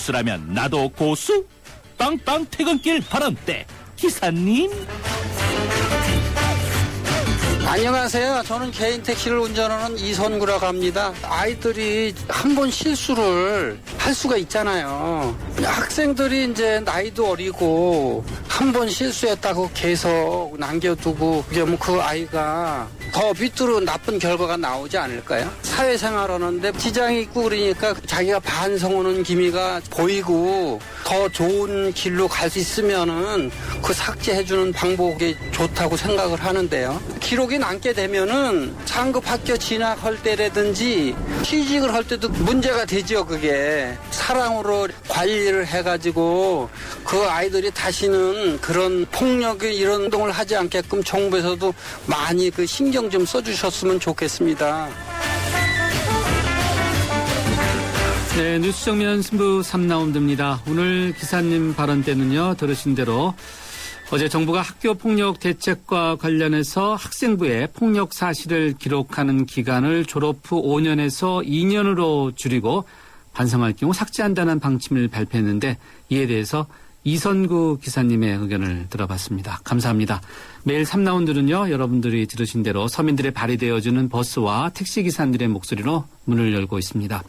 고수라면 나도 고수? 빵빵 퇴근길 발언대 기사님. 안녕하세요. 저는 개인 택시를 운전하는 이선구라고 합니다. 아이들이 한 번 실수를 할 수가 있잖아요. 학생들이 이제 나이도 어리고 한 번 실수했다고 계속 남겨두고 그러면 그 아이가 더 밑으로 나쁜 결과가 나오지 않을까요? 사회생활하는데 지장이 있고 그러니까 자기가 반성하는 기미가 보이고 더 좋은 길로 갈 수 있으면은 그 삭제해주는 방법이 좋다고 생각을 하는데요. 기록이 남게 되면은 상급 학교 진학할 때라든지 취직을 할 때도 문제가 되죠. 그게 사랑으로 관리를 해가지고 그 아이들이 다시는 그런 폭력의 이런 행동을 하지 않게끔 정부에서도 많이 그 신경 좀 써주셨으면 좋겠습니다. 네, 뉴스 정면 승부 3라운드입니다. 오늘 기사님 발언 때는요, 들으신 대로 어제 정부가 학교 폭력 대책과 관련해서 학생부의 폭력 사실을 기록하는 기간을 졸업 후 5년에서 2년으로 줄이고 반성할 경우 삭제한다는 방침을 발표했는데 이에 대해서 이선구 기사님의 의견을 들어봤습니다. 감사합니다. 매일 3라운드는요, 여러분들이 들으신 대로 서민들의 발휘되어주는 버스와 택시기사님들의 목소리로 문을 열고 있습니다.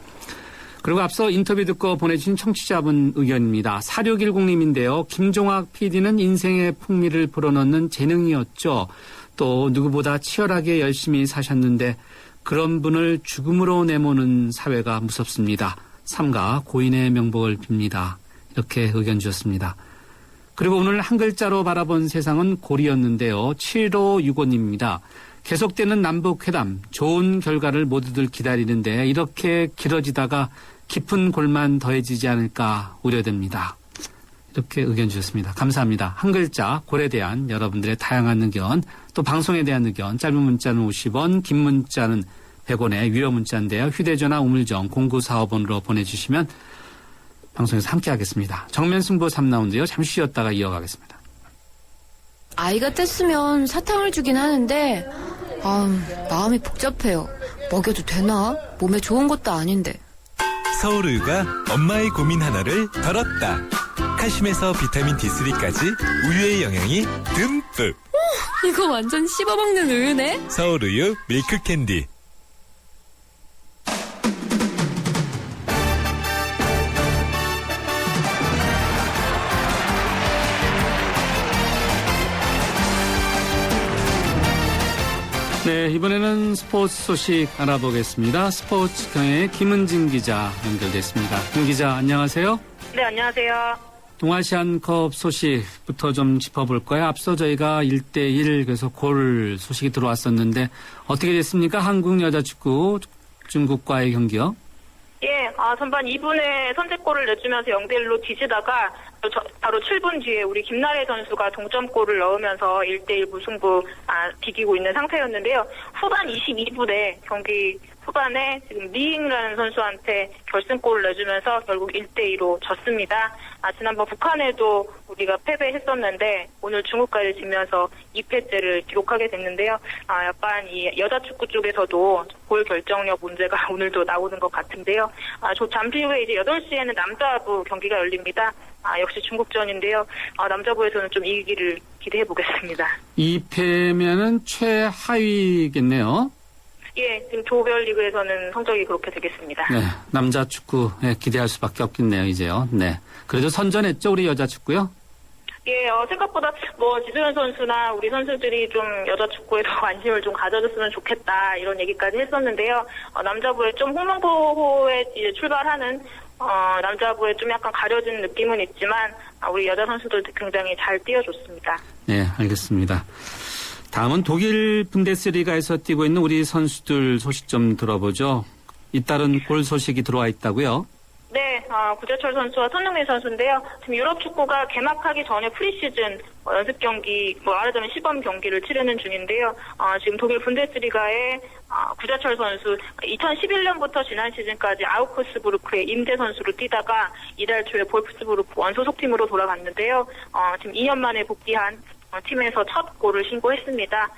그리고 앞서 인터뷰 듣고 보내주신 청취자분 의견입니다. 4610님인데요. 김종학 PD는 인생의 풍미를 불어넣는 재능이었죠. 또 누구보다 치열하게 열심히 사셨는데 그런 분을 죽음으로 내모는 사회가 무섭습니다. 삼가 고인의 명복을 빕니다. 이렇게 의견 주셨습니다. 그리고 오늘 한 글자로 바라본 세상은 골이었는데요. 7565님입니다. 계속되는 남북회담, 좋은 결과를 모두들 기다리는데 이렇게 길어지다가 깊은 골만 더해지지 않을까 우려됩니다. 이렇게 의견 주셨습니다. 감사합니다. 한 글자, 골에 대한 여러분들의 다양한 의견, 또 방송에 대한 의견, 짧은 문자는 50원, 긴 문자는 100원의 유료 문자인데요. 휴대전화 우물정 0945번으로 보내주시면 방송에서 함께하겠습니다. 정면 승부 3라운드요. 잠시 쉬었다가 이어가겠습니다. 아이가 뗐으면 사탕을 주긴 하는데 마음이 복잡해요. 먹여도 되나? 몸에 좋은 것도 아닌데. 서울우유가 엄마의 고민 하나를 덜었다. 칼슘에서 비타민 D3까지 우유의 영양이 듬뿍. 이거 완전 씹어먹는 우유네? 서울우유 밀크캔디. 네, 이번에는 스포츠 소식 알아보겠습니다. 스포츠 경향의 김은진 기자 연결됐습니다. 김 기자, 안녕하세요. 네, 안녕하세요. 동아시안컵 소식부터 좀 짚어볼까요? 앞서 저희가 1대1 그래서 골 소식이 들어왔었는데 어떻게 됐습니까? 한국 여자축구 중국과의 경기요? 예, 전반 2분에 선제골을 내주면서 0대1로 뒤지다가 바로 7분 뒤에 우리 김나래 선수가 동점골을 넣으면서 1대1 무승부 비기고 있는 상태였는데요. 후반 22분에 경기 후반에 지금 리잉라는 선수한테 결승골을 내주면서 결국 1대2로 졌습니다. 지난번 북한에도 우리가 패배했었는데 오늘 중국까지 지면서 2패째를 기록하게 됐는데요. 약간 이 여자 축구 쪽에서도 골 결정력 문제가 오늘도 나오는 것 같은데요. 잠시 후에 이제 8시에는 남자부 경기가 열립니다. 역시 중국전인데요. 남자부에서는 좀 이기기를 기대해 보겠습니다. 2패면은 최하위겠네요. 예, 지금 조별리그에서는 성적이 그렇게 되겠습니다. 네, 남자 축구 기대할 수밖에 없겠네요, 이제요. 네, 그래도 선전했죠, 우리 여자 축구요? 예, 생각보다 지소연 선수나 우리 선수들이 좀 여자 축구에도 관심을 좀 가져줬으면 좋겠다 이런 얘기까지 했었는데요. 남자부에 좀 홍명보호에 이제 출발하는 남자부에 좀 약간 가려진 느낌은 있지만 우리 여자 선수들도 굉장히 잘 뛰어줬습니다. 네, 알겠습니다. 다음은 독일 분데스리가에서 뛰고 있는 우리 선수들 소식 좀 들어보죠. 잇따른 골 소식이 들어와 있다고요? 네, 구자철 선수와 손흥민 선수인데요. 지금 유럽 축구가 개막하기 전에 프리시즌 연습 경기, 말하자면 시범 경기를 치르는 중인데요. 지금 독일 분데스리가의 구자철 선수 2011년부터 지난 시즌까지 아우크스부르크의 임대 선수로 뛰다가 이달 초에 볼프스부르크 원소속팀으로 돌아갔는데요. 지금 2년 만에 복귀한 팀에서 첫 골을 신고했습니다.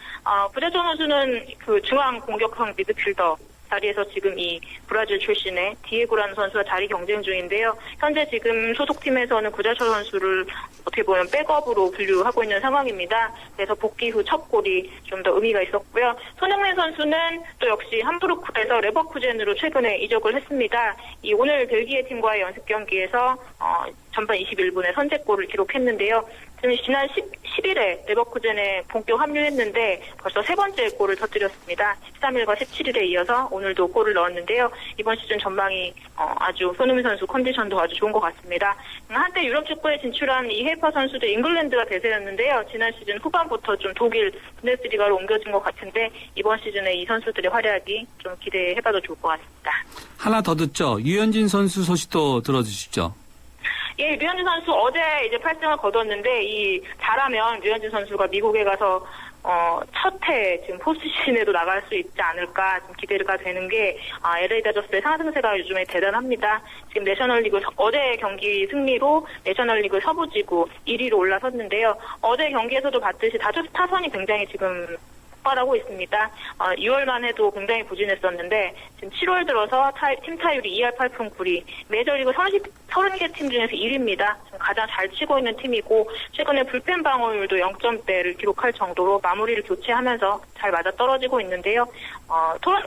구자철 선수는 그 중앙 공격형 미드필더 자리에서 지금 이 브라질 출신의 디에고라는 선수와 자리 경쟁 중인데요. 현재 지금 소속팀에서는 구자철 선수를 어떻게 보면 백업으로 분류하고 있는 상황입니다. 그래서 복귀 후 첫 골이 좀 더 의미가 있었고요. 손흥민 선수는 또 역시 함부르크에서 레버쿠젠으로 최근에 이적을 했습니다. 이 오늘 벨기에 팀과의 연습 경기에서 전반 21분에 선제골을 기록했는데요. 지난 10일에 레버쿠젠에 본격 합류했는데 벌써 세 번째 골을 터뜨렸습니다. 13일과 17일에 이어서 오늘도 골을 넣었는데요. 이번 시즌 전망이 아주 손흥민 선수 컨디션도 아주 좋은 것 같습니다. 한때 유럽 축구에 진출한 이헤파 선수도 잉글랜드가 대세였는데요. 지난 시즌 후반부터 좀 독일 분데스리가로 옮겨진 것 같은데 이번 시즌에 이 선수들의 활약이 좀 기대해봐도 좋을 것 같습니다. 하나 더 듣죠. 유현진 선수 소식도 들어주시죠. 예, 류현진 선수 어제 이제 8승을 거뒀는데 잘하면 류현진 선수가 미국에 가서 첫 해 지금 포스트시즌에도 나갈 수 있지 않을까 좀 기대가 되는 게 LA 다저스의 상승세가 요즘에 대단합니다. 지금 내셔널리그 어제 경기 승리로 내셔널리그 서부지구 1위로 올라섰는데요. 어제 경기에서도 봤듯이 다저스 타선이 굉장히 지금 폭발하고 있습니다. 6월만 해도 굉장히 부진했었는데 지금 7월 들어서 팀 타율이 2할 8푼 9리 메이저리그 30개 팀 중에서 1위입니다. 지금 가장 잘 치고 있는 팀이고 최근에 불펜 방어율도 0점대를 기록할 정도로 마무리를 교체하면서 잘 맞아떨어지고 있는데요.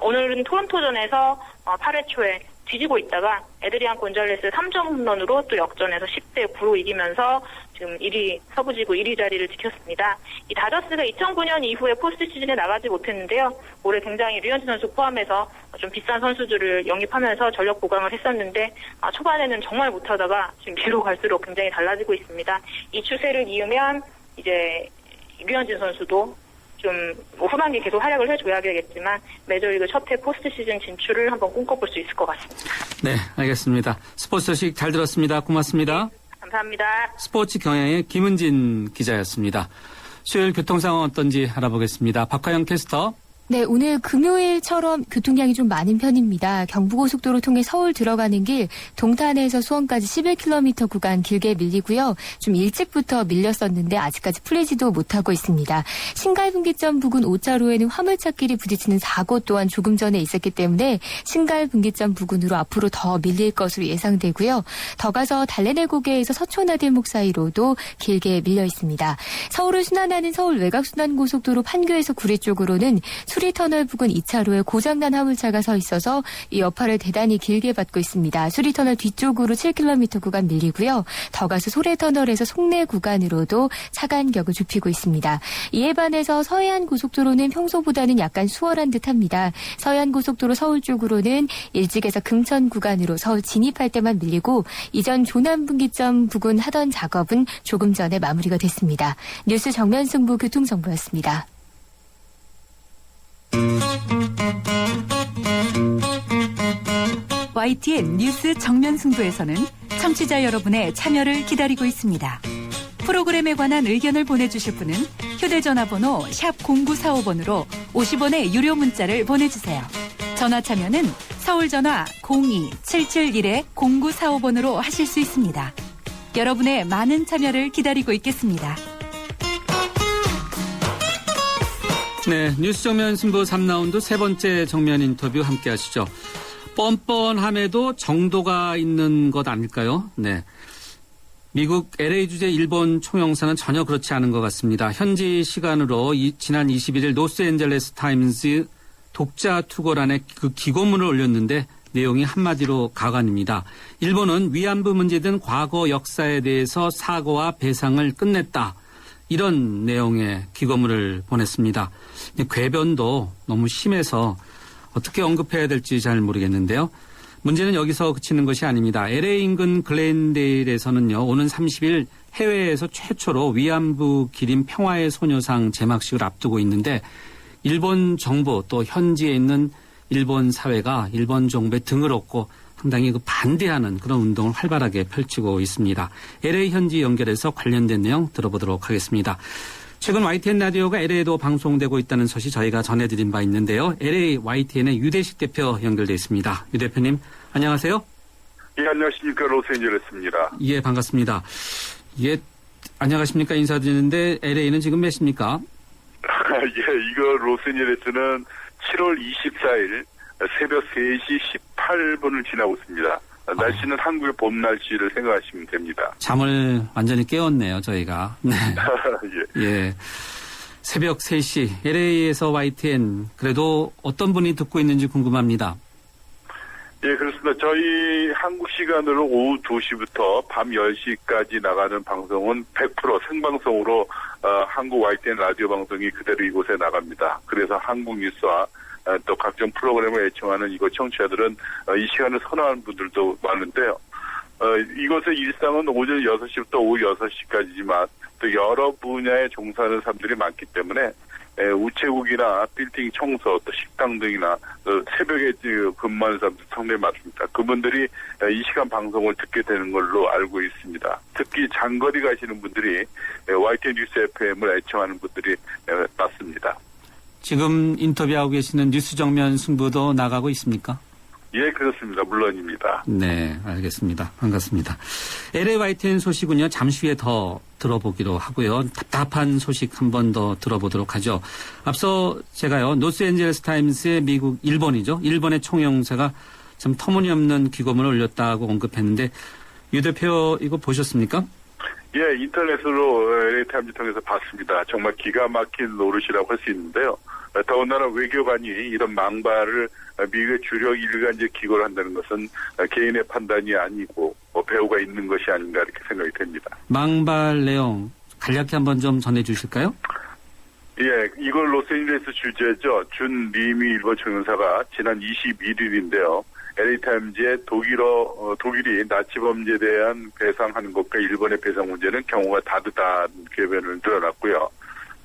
오늘은 토론토전에서 8회 초에 뒤지고 있다가 에드리안 곤잘레스 3점 홈런으로 또 역전해서 10대 9로 이기면서 지금 1위 서부지구 1위 자리를 지켰습니다. 이 다저스가 2009년 이후에 포스트 시즌에 나가지 못했는데요. 올해 굉장히 류현진 선수 포함해서 좀 비싼 선수들을 영입하면서 전력 보강을 했었는데 초반에는 정말 못하다가 지금 뒤로 갈수록 굉장히 달라지고 있습니다. 이 추세를 이으면 이제 류현진 선수도 좀 후반기 계속 활약을 해줘야겠지만 메이저리그 첫 해 포스트 시즌 진출을 한번 꿈꿔볼 수 있을 것 같습니다. 네, 알겠습니다. 스포츠 소식 잘 들었습니다. 고맙습니다. 감사합니다. 스포츠 경향의 김은진 기자였습니다. 수요일 교통 상황 어떤지 알아보겠습니다. 박하영 캐스터. 네, 오늘 금요일처럼 교통량이 좀 많은 편입니다. 경부고속도로 통해 서울 들어가는 길 동탄에서 수원까지 11km 구간 길게 밀리고요. 좀 일찍부터 밀렸었는데 아직까지 풀리지도 못하고 있습니다. 신갈분기점 부근 5차로에는 화물차끼리 부딪히는 사고 또한 조금 전에 있었기 때문에 신갈분기점 부근으로 앞으로 더 밀릴 것으로 예상되고요. 더 가서 달래내고개에서 서초나들목 사이로도 길게 밀려 있습니다. 서울을 순환하는 서울 외곽순환고속도로 판교에서 구리 쪽으로는 수리터널 부근 2차로에 고장난 화물차가 서 있어서 이 여파를 대단히 길게 받고 있습니다. 수리터널 뒤쪽으로 7km 구간 밀리고요. 더 가서 소래터널에서 송내 구간으로도 차 간격을 좁히고 있습니다. 이에 반해서 서해안고속도로는 평소보다는 약간 수월한 듯합니다. 서해안고속도로 서울 쪽으로는 일찍에서 금천 구간으로 서울 진입할 때만 밀리고 이전 조남분기점 부근 하던 작업은 조금 전에 마무리가 됐습니다. 뉴스 정면승부 교통정보였습니다. YTN 뉴스 정면 승부에서는 청취자 여러분의 참여를 기다리고 있습니다. 프로그램에 관한 의견을 보내주실 분은 휴대전화번호 샵 0945번으로 50원의 유료 문자를 보내주세요. 전화 참여는 서울전화 02-771-0945번으로 하실 수 있습니다. 여러분의 많은 참여를 기다리고 있겠습니다. 네, 뉴스 정면 승부 3라운드 세 번째 정면 인터뷰 함께 하시죠. 뻔뻔함에도 정도가 있는 것 아닐까요? 네. 미국 LA 주재 일본 총영사는 전혀 그렇지 않은 것 같습니다. 현지 시간으로 지난 21일 로스앤젤레스 타임즈 독자 투고란에 그 기고문을 올렸는데 내용이 한마디로 가관입니다. 일본은 위안부 문제 등 과거 역사에 대해서 사과와 배상을 끝냈다. 이런 내용의 기고문을 보냈습니다. 궤변도 너무 심해서 어떻게 언급해야 될지 잘 모르겠는데요. 문제는 여기서 그치는 것이 아닙니다. LA 인근 글렌데일에서는요, 오는 30일 해외에서 최초로 위안부 기린 평화의 소녀상 제막식을 앞두고 있는데 일본 정부 또 현지에 있는 일본 사회가 일본 정부에 등을 얻고 상당히 반대하는 그런 운동을 활발하게 펼치고 있습니다. LA 현지 연결해서 관련된 내용 들어보도록 하겠습니다. 최근 YTN 라디오가 LA에도 방송되고 있다는 소식 저희가 전해드린 바 있는데요. LA YTN의 유대식 대표 연결돼 있습니다. 유 대표님, 안녕하세요. 예, 안녕하십니까. 로스앤젤레스입니다. 예, 반갑습니다. 예, 안녕하십니까 인사드리는데 LA는 지금 몇 시입니까? 예, 이거 로스앤젤레스는 7월 24일 새벽 3시 18분을 지나고 있습니다. 날씨는 한국의 봄 날씨를 생각하시면 됩니다. 잠을 완전히 깨웠네요, 저희가. 네. 예. 예. 새벽 3시, LA에서 YTN. 그래도 어떤 분이 듣고 있는지 궁금합니다. 예, 그렇습니다. 저희 한국 시간으로 오후 2시부터 밤 10시까지 나가는 방송은 100% 생방송으로 한국 YTN 라디오 방송이 그대로 이곳에 나갑니다. 그래서 한국 뉴스와 또 각종 프로그램을 애청하는 이곳 청취자들은 이 시간을 선호하는 분들도 많은데요. 이곳의 일상은 오전 6시부터 오후 6시까지지만 또 여러 분야에 종사하는 사람들이 많기 때문에 우체국이나 빌딩 청소, 또 식당 등이나 새벽에 근무하는 사람들 상당히 많습니다. 그분들이 이 시간 방송을 듣게 되는 걸로 알고 있습니다. 특히 장거리 가시는 분들이 YTN 뉴스 FM을 애청하는 분들이 많습니다. 지금 인터뷰하고 계시는 뉴스 정면 승부도 나가고 있습니까? 예, 그렇습니다. 물론입니다. 네, 알겠습니다. 반갑습니다. LA YTN 소식은요, 잠시 후에 더 들어보기로 하고요. 답답한 소식 한 번 더 들어보도록 하죠. 앞서 제가요, 로스앤젤레스 타임스의 미국, 일본이죠. 일본의 총영사가 참 터무니없는 기고문을 올렸다고 언급했는데, 유 대표 이거 보셨습니까? 예, 인터넷으로 LA 타임즈 통해서 봤습니다. 정말 기가 막힌 노릇이라고 할 수 있는데요. 더군다나 외교관이 이런 망발을 미국의 주력 일간지에 기고를 한다는 것은 개인의 판단이 아니고 배우가 있는 것이 아닌가 이렇게 생각이 됩니다. 망발 내용 간략히 한번 좀 전해주실까요? 예, 이걸 로스앤젤레스 주재죠. 준 리미 일본 총영사가 지난 21일인데요. LA타임즈에 독일이 나치 범죄에 대한 배상하는 것과 일본의 배상 문제는 경우가 다르다는 궤변을 드러났고요.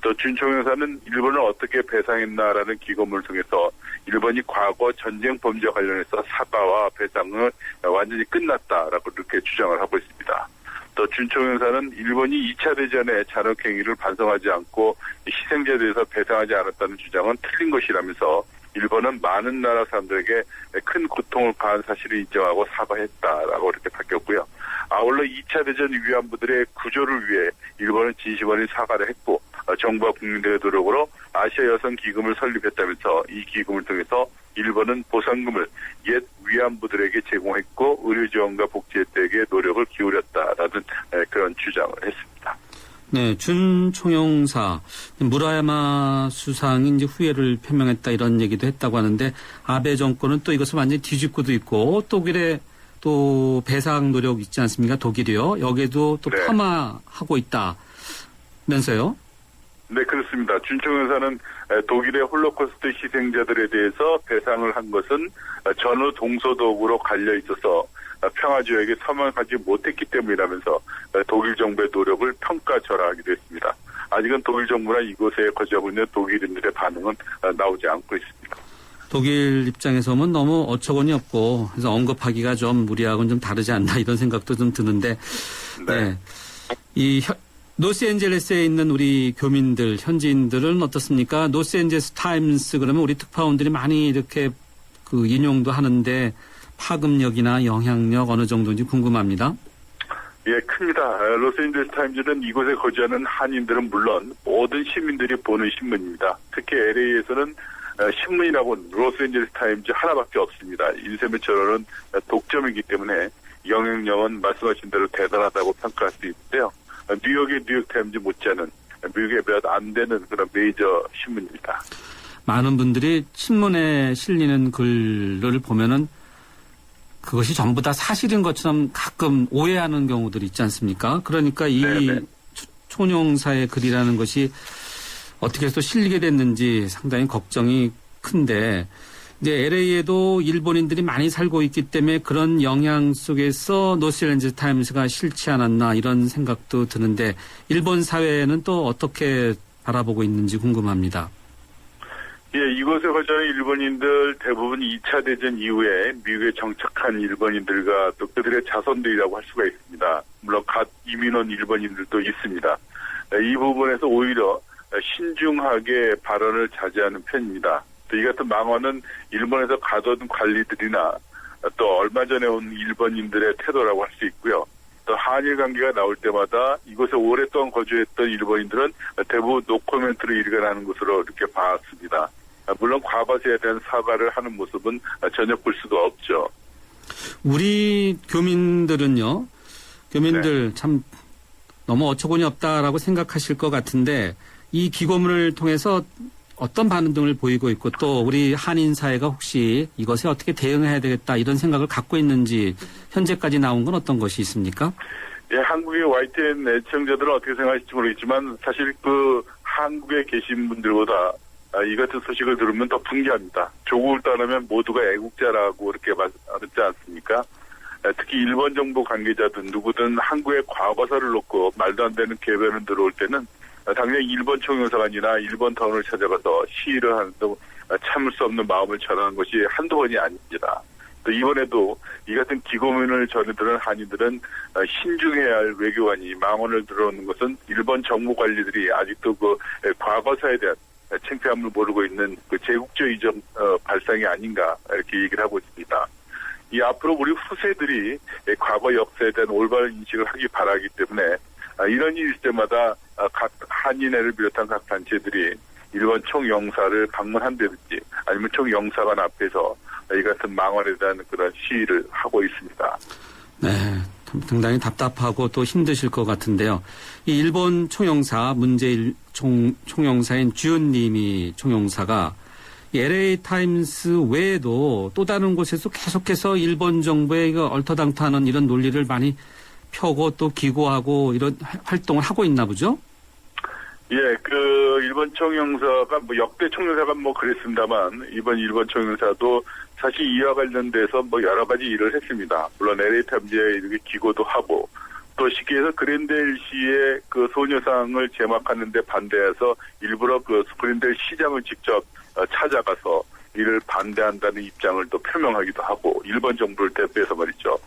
또 준 총영사는 일본을 어떻게 배상했나라는 기고문을 통해서 일본이 과거 전쟁 범죄와 관련해서 사과와 배상을 완전히 끝났다라고 이렇게 주장을 하고 있습니다. 또 준 총영사는 일본이 2차 대전의 잔혹행위를 반성하지 않고 희생자에 대해서 배상하지 않았다는 주장은 틀린 것이라면서 일본은 많은 나라 사람들에게 큰 고통을 가한 사실을 인정하고 사과했다라고 이렇게 밝혔고요. 아울러 2차 대전 위안부들의 구조를 위해 일본은 진심 어린 사과를 했고 정부와 국민들의 노력으로 아시아 여성 기금을 설립했다면서 이 기금을 통해서 일본은 보상금을 옛 위안부들에게 제공했고 의료 지원과 복지 혜택에 노력을 기울였다라는 그런 주장을 했습니다. 네, 준 총영사 무라야마 수상이 이제 후회를 표명했다 이런 얘기도 했다고 하는데 아베 정권은 또 이것을 완전히 뒤집고도 있고 독일의 또 배상 노력 있지 않습니까? 독일이요. 여기에도 또 네. 폄하하고 있다면서요? 네, 그렇습니다. 준 총영사는 독일의 홀로코스트 희생자들에 대해서 배상을 한 것은 전후 동서독으로 갈려 있어서 평화지역에 서명하지 못했기 때문이라면서 독일 정부의 노력을 평가절하하기도 했습니다. 아직은 독일 정부나 이곳에 거주하고 있는 독일인들의 반응은 나오지 않고 있습니다. 독일 입장에서 보면 너무 어처구니 없고 그래서 언급하기가 좀 우리하고는 좀 다르지 않나 이런 생각도 좀 드는데 네. 이 로스앤젤레스에 있는 우리 교민들, 현지인들은 어떻습니까? 로스앤젤레스 타임스 그러면 우리 특파원들이 많이 이렇게 그 인용도 하는데 파급력이나 영향력 어느 정도인지 궁금합니다. 예, 큽니다. 로스앤젤레스 타임즈는 이곳에 거주하는 한인들은 물론 모든 시민들이 보는 신문입니다. 특히 LA에서는 신문이라고 로스앤젤레스 타임즈 하나밖에 없습니다. 인쇄매체로는 독점이기 때문에 영향력은 말씀하신 대로 대단하다고 평가할 수 있는데요. 뉴욕의 뉴욕타임즈 못지않은 미국에 몇 안 되는 그런 메이저 신문입니다. 많은 분들이 신문에 실리는 글을 보면은 그것이 전부 다 사실인 것처럼 가끔 오해하는 경우들이 있지 않습니까? 그러니까 이 네네. 총영사의 글이라는 것이 어떻게 해서 실리게 됐는지 상당히 걱정이 큰데 이제 LA에도 일본인들이 많이 살고 있기 때문에 그런 영향 속에서 로스앤젤레스 타임스가 싫지 않았나 이런 생각도 드는데 일본 사회는 또 어떻게 바라보고 있는지 궁금합니다. 예, 이곳에 거주하는 일본인들 대부분 2차 대전 이후에 미국에 정착한 일본인들과 또 그들의 자손들이라고 할 수가 있습니다. 물론 갓 이민 온 일본인들도 있습니다. 이 부분에서 오히려 신중하게 발언을 자제하는 편입니다. 또 이 같은 망언은 일본에서 가둬둔 관리들이나 또 얼마 전에 온 일본인들의 태도라고 할 수 있고요. 또 한일 관계가 나올 때마다 이곳에 오랫동안 거주했던 일본인들은 대부분 노코멘트로 일관하는 것으로 이렇게 봤습니다. 물론 과거사에 대한 사과를 하는 모습은 전혀 볼 수가 없죠. 우리 교민들은요, 참 너무 어처구니 없다라고 생각하실 것 같은데 이 기고문을 통해서 어떤 반응을 보이고 있고 또 우리 한인 사회가 혹시 이것에 어떻게 대응해야 되겠다 이런 생각을 갖고 있는지 현재까지 나온 건 어떤 것이 있습니까? 예, 한국의 YTN 애청자들은 어떻게 생각하실지 모르겠지만 사실 한국에 계신 분들보다 이 같은 소식을 들으면 더 분개합니다. 조국을 떠나면 모두가 애국자라고 이렇게 말하지 않습니까? 특히 일본 정부 관계자든 누구든 한국의 과거사를 놓고 말도 안 되는 궤변을 들어올 때는 당연히 일본 총영사관이나 일본 타운을 찾아가서 시위를 하는 등 참을 수 없는 마음을 전하는 것이 한두 번이 아닙니다. 또 이번에도 이 같은 기고문을 전해들은 한인들은 신중해야 할 외교관이 망언을 들어오는 것은 일본 정부 관리들이 아직도 과거사에 대한 창피함을 모르고 있는 제국주의적 발상이 아닌가 이렇게 얘기를 하고 있습니다. 이 앞으로 우리 후세들이 과거 역사에 대한 올바른 인식을 하기 바라기 때문에 이런 일이 있을 때마다 각 한인회를 비롯한 각 단체들이 일본 총영사를 방문한다든지 아니면 총영사관 앞에서 이 같은 망언에 대한 그런 시위를 하고 있습니다. 네, 상당히 답답하고 또 힘드실 것 같은데요. 이 일본 총영사 문재일 총영사인 주연님이 총영사가 LA 타임스 외에도 또 다른 곳에서 계속해서 일본 정부의 얼터당토하는 이런 논리를 많이 펴고 또 기고하고 이런 활동을 하고 있나 보죠? 예, 일본 총영사가 역대 총영사가 그랬습니다만 이번 일본 총영사도 사실 이와 관련돼서 여러 가지 일을 했습니다. 물론 LA 타임즈에 이렇게 기고도 하고 또 쉽게 해서 그랜델 시의 소녀상을 제막하는 데 반대해서 일부러 그랜델 시장을 직접 찾아가서 이를 반대한다는 입장을 또 표명하기도 하고 일본 정부를 대표해서 말이죠.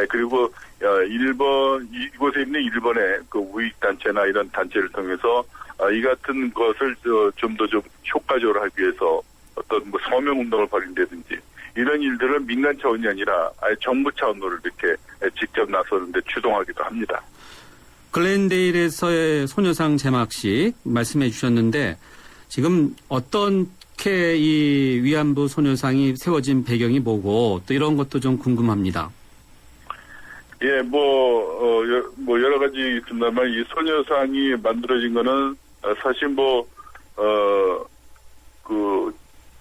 그리고 이곳에 있는 일본의 우익 단체나 이런 단체를 통해서 이 같은 것을 좀 더 효과적으로 하기 위해서 어떤 서명 운동을 벌인다든지 이런 일들은 민간 차원이 아니라 아예 정부 차원으로 이렇게 직접 나서는데 주동하기도 합니다. 글렌데일에서의 소녀상 제막식 말씀해 주셨는데 지금 어떻게 이 위안부 소녀상이 세워진 배경이 뭐고 또 이런 것도 좀 궁금합니다. 예, 여러 가지 있습니다만 이 소녀상이 만들어진 거는 사실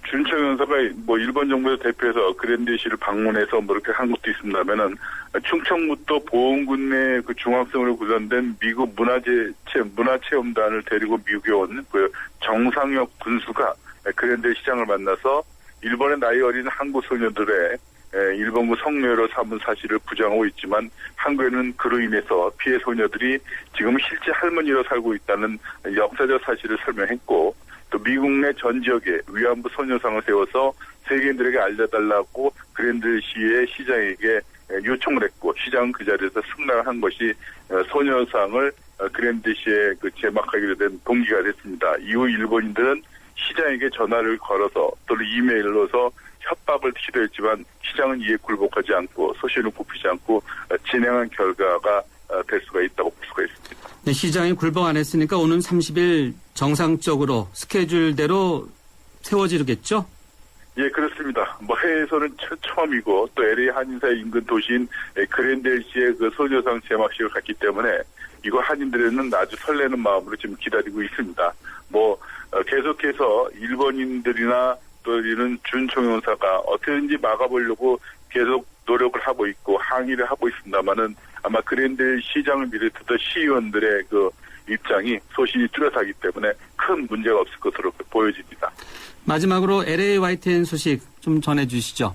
준청 연사가 일본 정부에서 대표해서 그랜드시를 방문해서 이렇게 한 것도 있습니다만은 충청북도 보은군 내 중학생으로 구성된 미국 문화체험단을 데리고 미국에 온 정상혁 군수가 그랜드 시장을 만나서 일본의 나이 어린 한국 소녀들의 일본군 성노예로 삼은 사실을 부정하고 있지만 한국에는 그로 인해서 피해 소녀들이 지금 실제 할머니로 살고 있다는 역사적 사실을 설명했고 또 미국 내 전 지역에 위안부 소녀상을 세워서 세계인들에게 알려달라고 그랜드시의 시장에게 요청을 했고 시장은 그 자리에서 승낙을 한 것이 소녀상을 그랜드시에 제막하기로 된 동기가 됐습니다. 이후 일본인들은 시장에게 전화를 걸어서 또는 이메일로서 협박을 시도했지만 시장은 이에 굴복하지 않고 소신을 굽히지 않고 진행한 결과가 될 수가 있다고 볼 수가 있습니다. 네, 시장이 굴복 안 했으니까 오는 30일 정상적으로 스케줄대로 세워지겠죠? 예, 그렇습니다. 해외에서는 처음이고 또 LA 한인사의 인근 도시인 그랜델시의 소녀상 제막식을 갔기 때문에 이거 한인들에는 아주 설레는 마음으로 지금 기다리고 있습니다. 계속해서 일본인들이나 또 이런 준총영사가 어떻게든지 막아보려고 계속 노력을 하고 있고 항의를 하고 있습니다만은 아마 그랜드 시장을 비롯해서 시의원들의 입장이 소신이 뚜렷하기 때문에 큰 문제가 없을 것으로 보여집니다. 마지막으로 LA YTN 소식 좀 전해주시죠.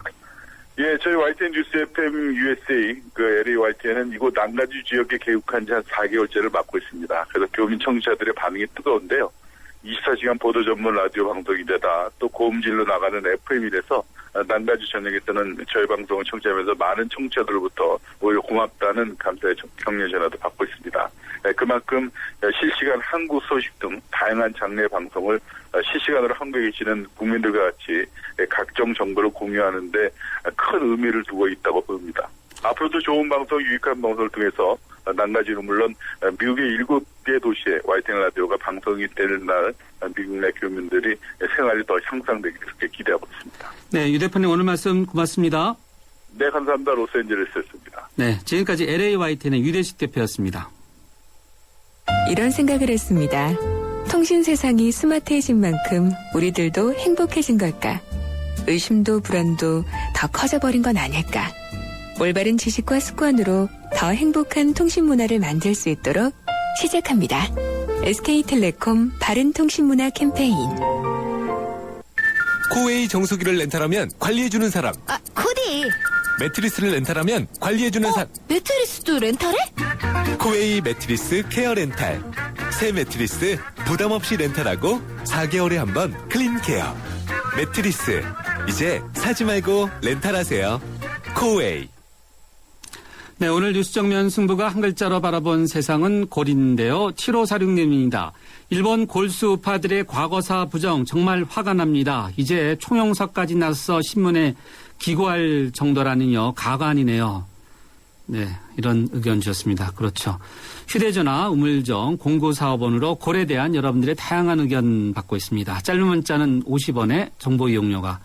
예, 저희 YTN 뉴스 FM USA LA YTN은 이곳 남가주 지역에 개국한 지 한 4개월째를 맡고 있습니다. 그래서 교민 청취자들의 반응이 뜨거운데요. 24시간 보도 전문 라디오 방송인데다 또 고음질로 나가는 FM이라서 남가주 전역에서는 저희 방송을 청취하면서 많은 청취자들로부터 오히려 고맙다는 감사의 격려 전화도 받고 있습니다. 그만큼 실시간 한국 소식 등 다양한 장르의 방송을 실시간으로 한국에 계시는 국민들과 같이 각종 정보를 공유하는데 큰 의미를 두고 있다고 봅니다. 앞으로도 좋은 방송, 유익한 방송을 통해서 난가지는 물론 미국의 7개 도시에 YTN 라디오가 방송이 되는 날 미국 내 교민들이 생활이 더 향상되기 그렇게 기대하고 있습니다. 네, 유 대표님 오늘 말씀 고맙습니다. 네, 감사합니다. 로스앤젤레스였습니다. 네, 지금까지 LA YTN의 유대식 대표였습니다. 이런 생각을 했습니다. 통신 세상이 스마트해진 만큼 우리들도 행복해진 걸까? 의심도 불안도 더 커져버린 건 아닐까? 올바른 지식과 습관으로 더 행복한 통신 문화를 만들 수 있도록 시작합니다. SK텔레콤 바른 통신 문화 캠페인. 코웨이 정수기를 렌탈하면 관리해주는 사람. 아, 코디. 매트리스를 렌탈하면 관리해주는 사람. 매트리스도 렌탈해? 코웨이 매트리스 케어 렌탈. 새 매트리스 부담 없이 렌탈하고 4개월에 한 번 클린 케어. 매트리스 이제 사지 말고 렌탈하세요. 코웨이. 네, 오늘 뉴스 정면 승부가 한 글자로 바라본 세상은 골인데요. 7546님입니다. 일본 골수 우파들의 과거사 부정 정말 화가 납니다. 이제 총영사까지 나서 신문에 기고할 정도라니요. 가관이네요. 네, 이런 의견 주셨습니다. 그렇죠. 휴대전화 우물정 0945번으로 골에 대한 여러분들의 다양한 의견 받고 있습니다. 짧은 문자는 50원에 정보 이용료가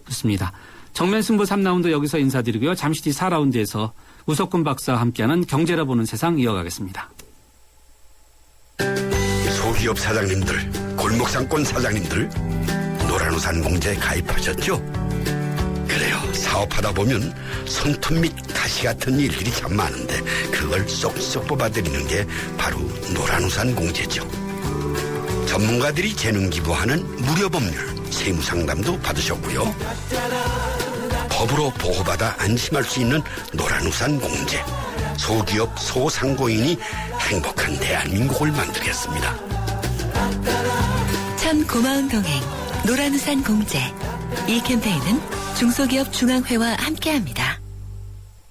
붙습니다. 정면 승부 3라운드 여기서 인사드리고요. 잠시 뒤 4라운드에서 우석군 박사와 함께하는 경제를 보는 세상 이어가겠습니다. 소기업 사장님들, 골목상권 사장님들, 노란우산 공제에 가입하셨죠? 그래요. 사업하다 보면 손톱 및 가시 같은 일들이 참 많은데 그걸 쏙쏙 뽑아드리는 게 바로 노란우산 공제죠. 전문가들이 재능 기부하는 무료 법률, 세무상담도 받으셨고요. 법으로 보호받아 안심할 수 있는 노란우산 공제. 소기업 소상공인이 행복한 대한민국을 만들겠습니다. 참 고마운 동행 노란우산 공제. 이 캠페인은 중소기업 중앙회와 함께합니다.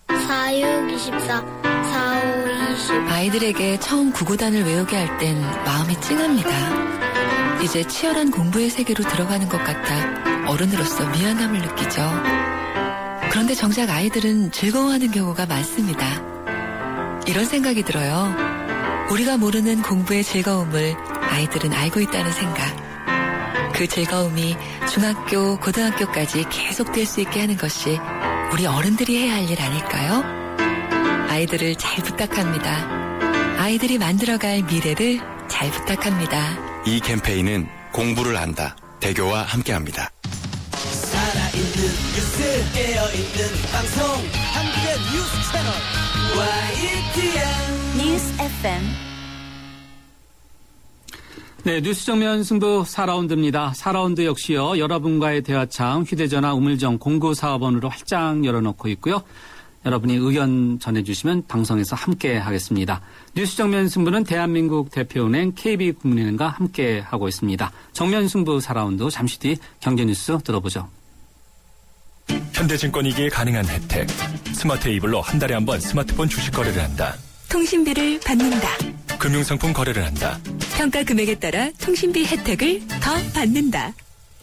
4624 4520 아이들에게 처음 구구단을 외우게 할 땐 마음이 찡합니다. 이제 치열한 공부의 세계로 들어가는 것 같아 어른으로서 미안함을 느끼죠. 그런데 정작 아이들은 즐거워하는 경우가 많습니다. 이런 생각이 들어요. 우리가 모르는 공부의 즐거움을 아이들은 알고 있다는 생각. 그 즐거움이 중학교, 고등학교까지 계속될 수 있게 하는 것이 우리 어른들이 해야 할 일 아닐까요? 아이들을 잘 부탁합니다. 아이들이 만들어갈 미래를 잘 부탁합니다. 이 캠페인은 공부를 한다. 대교와 함께합니다. 살아있는 뉴스 깨어있는 방송 한국의 뉴스 채널 YTN 뉴스 FM. 네, 뉴스 정면 승부 4라운드입니다. 4라운드 역시요. 여러분과의 대화창 휴대전화 우물정 0945번으로 활짝 열어놓고 있고요. 여러분이 의견 전해주시면 방송에서 함께 하겠습니다. 뉴스 정면 승부는 대한민국 대표은행 KB국민은행과 함께 하고 있습니다. 정면 승부 4라운드 잠시 뒤 경제뉴스 들어보죠. 현대증권이기에 가능한 혜택. 스마트 이블로 한 달에 한 번 스마트폰 주식 거래를 한다. 통신비를 받는다. 금융상품 거래를 한다. 평가 금액에 따라 통신비 혜택을 더 받는다.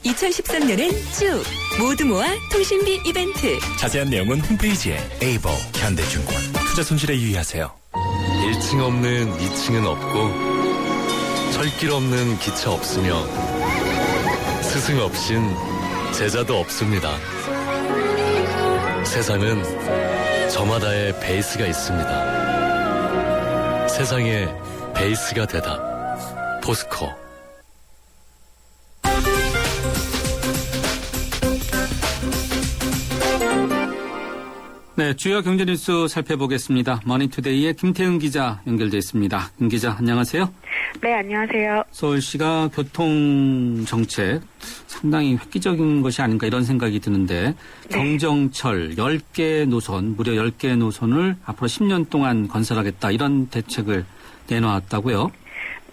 2013년엔 쭉 모두 모아 통신비 이벤트. 자세한 내용은 홈페이지에. 에이버 현대증권. 투자 손실에 유의하세요. 1층 없는 2층은 없고 철길 없는 기차 없으며 스승 없인 제자도 없습니다. 세상은 저마다의 베이스가 있습니다. 세상의 베이스가 되다. 포스코. 네, 주요 경제 뉴스 살펴보겠습니다. 머니투데이의 김태은 기자 연결돼 있습니다. 김 기자, 안녕하세요. 네, 안녕하세요. 서울시가 교통정책 상당히 획기적인 것이 아닌가 이런 생각이 드는데 경정철 10개 노선, 무려 10개 노선을 앞으로 10년 동안 건설하겠다 이런 대책을 내놓았다고요?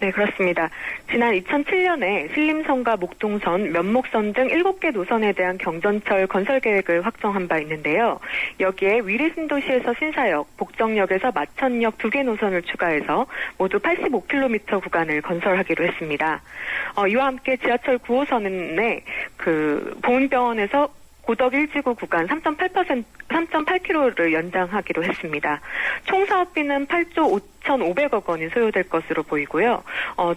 네, 그렇습니다. 지난 2007년에 신림선과 목동선, 면목선 등 7개 노선에 대한 경전철 건설 계획을 확정한 바 있는데요. 여기에 위례신도시에서 신사역, 복정역에서 마천역 2개 노선을 추가해서 모두 85km 구간을 건설하기로 했습니다. 이와 함께 지하철 9호선에 보은병원에서 고덕 1지구 구간 3.8km를 연장하기로 했습니다. 총 사업비는 8조 5,500억 원이 소요될 것으로 보이고요.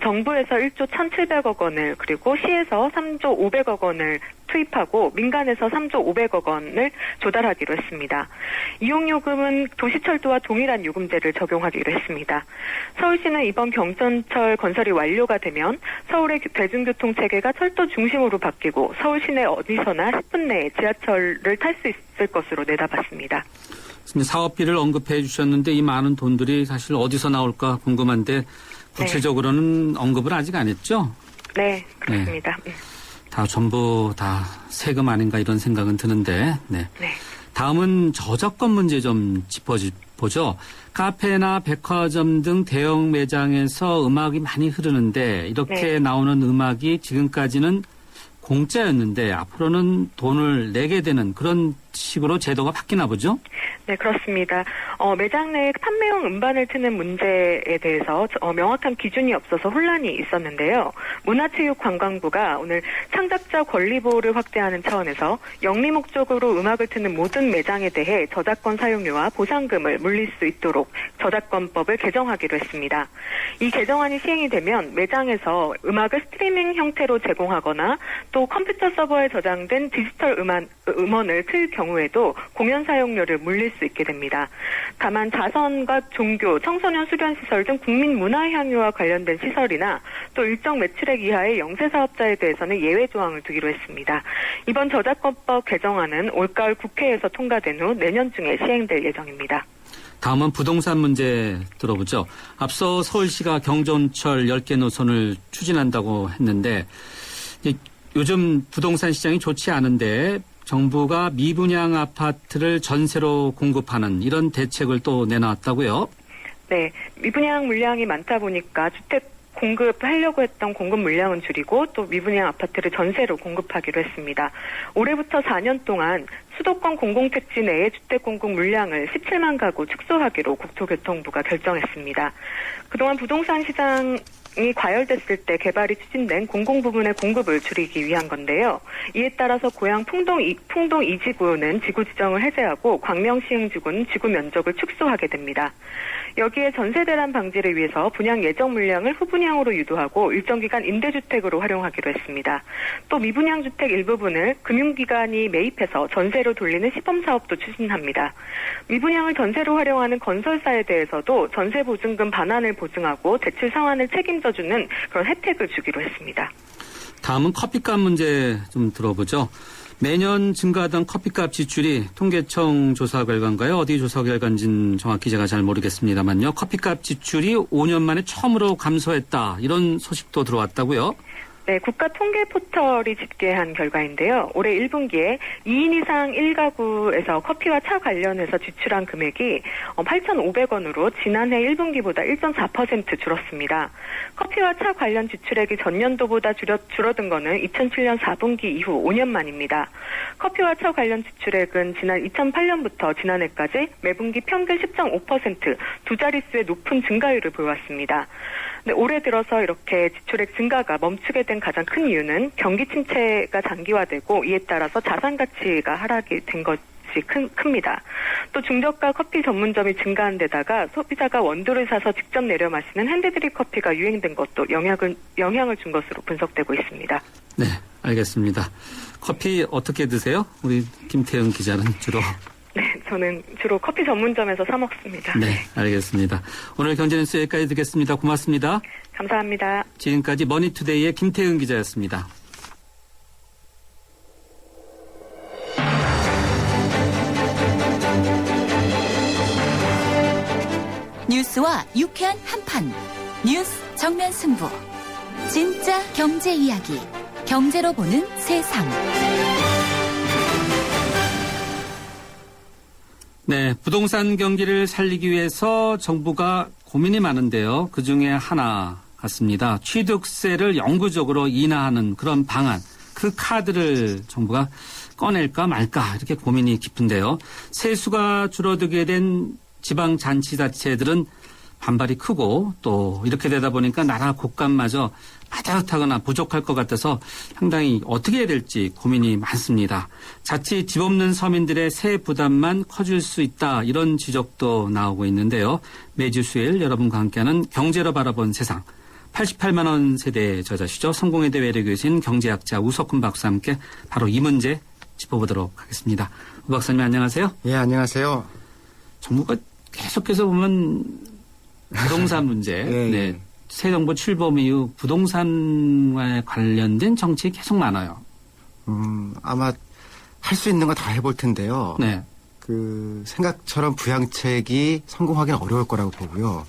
정부에서 1조 1,700억 원을 그리고 시에서 3조 500억 원을 투입하고 민간에서 3조 500억 원을 조달하기로 했습니다. 이용요금은 도시철도와 동일한 요금제를 적용하기로 했습니다. 서울시는 이번 경전철 건설이 완료가 되면 서울의 대중교통 체계가 철도 중심으로 바뀌고 서울 시내 어디서나 10분 내에 지하철을 탈 수 있을 것으로 내다봤습니다. 사업비를 언급해 주셨는데 이 많은 돈들이 사실 어디서 나올까 궁금한데 구체적으로는 언급을 아직 안 했죠? 네, 그렇습니다. 네. 다 전부 다 세금 아닌가 이런 생각은 드는데 네. 다음은 저작권 문제 좀 짚어보죠. 카페나 백화점 등 대형 매장에서 음악이 많이 흐르는데 이렇게 나오는 음악이 지금까지는 공짜였는데 앞으로는 돈을 내게 되는 그런 식으로 제도가 바뀌나 보죠? 네, 그렇습니다. 매장 내에 판매용 음반을 트는 문제에 대해서 명확한 기준이 없어서 혼란이 있었는데요. 문화체육관광부가 오늘 창작자 권리 보호를 확대하는 차원에서 영리 목적으로 음악을 트는 모든 매장에 대해 저작권 사용료와 보상금을 물릴 수 있도록 저작권법을 개정하기로 했습니다. 이 개정안이 시행이 되면 매장에서 음악을 스트리밍 형태로 제공하거나 또 컴퓨터 서버에 저장된 디지털 음원을 틀 경우에도 공연 사용료를 물릴 수 있게 됩니다. 다만 자선과 종교, 청소년 수련시설 등 국민 문화 향유와 관련된 시설이나 또 일정 매출액 이하의 영세 사업자에 대해서는 예외 조항을 두기로 했습니다. 이번 저작권법 개정안은 올가을 국회에서 통과된 후 내년 중에 시행될 예정입니다. 다음은 부동산 문제 들어보죠. 앞서 서울시가 경전철 10개 노선을 추진한다고 했는데 요즘 부동산 시장이 좋지 않은데 정부가 미분양 아파트를 전세로 공급하는 이런 대책을 또 내놨다고요? 네. 미분양 물량이 많다 보니까 주택 공급하려고 했던 공급 물량은 줄이고 또 미분양 아파트를 전세로 공급하기로 했습니다. 올해부터 4년 동안 수도권 공공택지 내에 주택 공급 물량을 17만 가구 축소하기로 국토교통부가 결정했습니다. 그동안 부동산 시장이 과열됐을 때 개발이 추진된 공공부문의 공급을 줄이기 위한 건데요. 이에 따라서 고양 풍동 2지구는 지구 지정을 해제하고 광명 시흥지구는 지구 면적을 축소하게 됩니다. 여기에 전세 대란 방지를 위해서 분양 예정 물량을 후분양으로 유도하고 일정 기간 임대주택으로 활용하기로 했습니다. 또 미분양 주택 일부분을 금융기관이 매입해서 전세로 돌리는 시범사업도 추진합니다. 미분양을 전세로 활용하는 건설사에 대해서도 전세 보증금 반환을 보증하고 대출 상환을 책임져주는 그런 혜택을 주기로 했습니다. 다음은 커피값 문제 좀 들어보죠. 매년 증가하던 커피값 지출이 통계청 조사 결과인가요? 어디 조사 결과인지는 정확히 제가 잘 모르겠습니다만요. 커피값 지출이 5년 만에 처음으로 감소했다. 이런 소식도 들어왔다고요? 네, 국가통계포털이 집계한 결과인데요. 올해 1분기에 2인 이상 1가구에서 커피와 차 관련해서 지출한 금액이 8,500원으로 지난해 1분기보다 1.4% 줄었습니다. 커피와 차 관련 지출액이 전년도보다 줄어든 거는 2007년 4분기 이후 5년 만입니다. 커피와 차 관련 지출액은 지난 2008년부터 지난해까지 매분기 평균 10.5% 두 자릿수의 높은 증가율을 보여왔습니다. 네, 올해 들어서 이렇게 지출액 증가가 멈추게 된 가장 큰 이유는 경기 침체가 장기화되고 이에 따라서 자산 가치가 하락이 된 것이 큽니다. 또 중저가 커피 전문점이 증가한 데다가 소비자가 원두를 사서 직접 내려 마시는 핸드드립 커피가 유행된 것도 영향을 준 것으로 분석되고 있습니다. 네, 알겠습니다. 커피 어떻게 드세요? 우리 김태형 기자는 주로. 네, 저는 주로 커피 전문점에서 사 먹습니다. 네, 알겠습니다. 오늘 경제뉴스 여기까지 듣겠습니다. 고맙습니다. 감사합니다. 지금까지 머니투데이의 김태은 기자였습니다. 뉴스와 유쾌한 한판. 뉴스 정면 승부. 진짜 경제 이야기. 경제로 보는 세상. 네, 부동산 경기를 살리기 위해서 정부가 고민이 많은데요. 그중에 하나 같습니다. 취득세를 영구적으로 인하하는 그런 방안. 그 카드를 정부가 꺼낼까 말까 이렇게 고민이 깊은데요. 세수가 줄어들게 된 지방자치단체들은 반발이 크고 또 이렇게 되다 보니까 나라 곳간마저 빠듯하거나 부족할 것 같아서 상당히 어떻게 해야 될지 고민이 많습니다. 자칫 집 없는 서민들의 세 부담만 커질 수 있다 이런 지적도 나오고 있는데요. 매주 수요일 여러분과 함께하는 경제로 바라본 세상 88만 원 세대 저자시죠. 성공회대 외래교수인 경제학자 우석훈 박사와 함께 바로 이 문제 짚어보도록 하겠습니다. 우 박사님 안녕하세요. 예, 안녕하세요. 정부가 계속해서 보면 부동산 문제, 네. 새 정부 출범 이후 부동산에 관련된 정책이 계속 많아요. 아마 할 수 있는 거 다 해볼 텐데요. 네. 그 생각처럼 부양책이 성공하기는 어려울 거라고 보고요.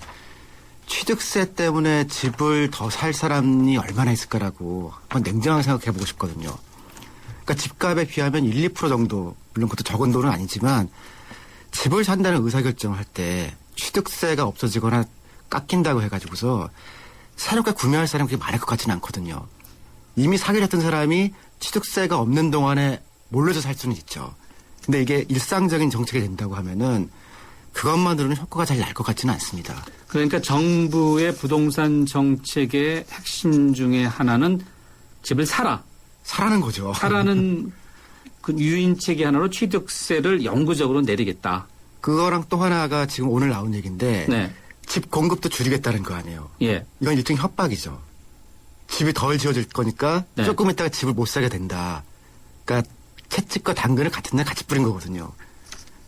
취득세 때문에 집을 더 살 사람이 얼마나 있을까라고 한번 냉정하게 생각해 보고 싶거든요. 그러니까 집값에 비하면 1, 2% 정도, 물론 그것도 적은 돈은 아니지만 집을 산다는 의사결정을 할 때 취득세가 없어지거나 깎인다고 해가지고서 새롭게 구매할 사람이 그렇게 많을 것 같지는 않거든요. 이미 사기를 했던 사람이 취득세가 없는 동안에 몰려서 살 수는 있죠. 근데 이게 일상적인 정책이 된다고 하면은 그것만으로는 효과가 잘 날 것 같지는 않습니다. 그러니까 정부의 부동산 정책의 핵심 중에 하나는 집을 사라는 거죠. 사라는 그 유인책이 하나로 취득세를 영구적으로 내리겠다. 그거랑 또 하나가 지금 오늘 나온 얘기인데 네. 집 공급도 줄이겠다는 거 아니에요. 예. 이건 일종의 협박이죠. 집이 덜 지어질 거니까 네. 조금 있다가 집을 못 사게 된다. 그러니까 채찍과 당근을 같은 날 같이 뿌린 거거든요.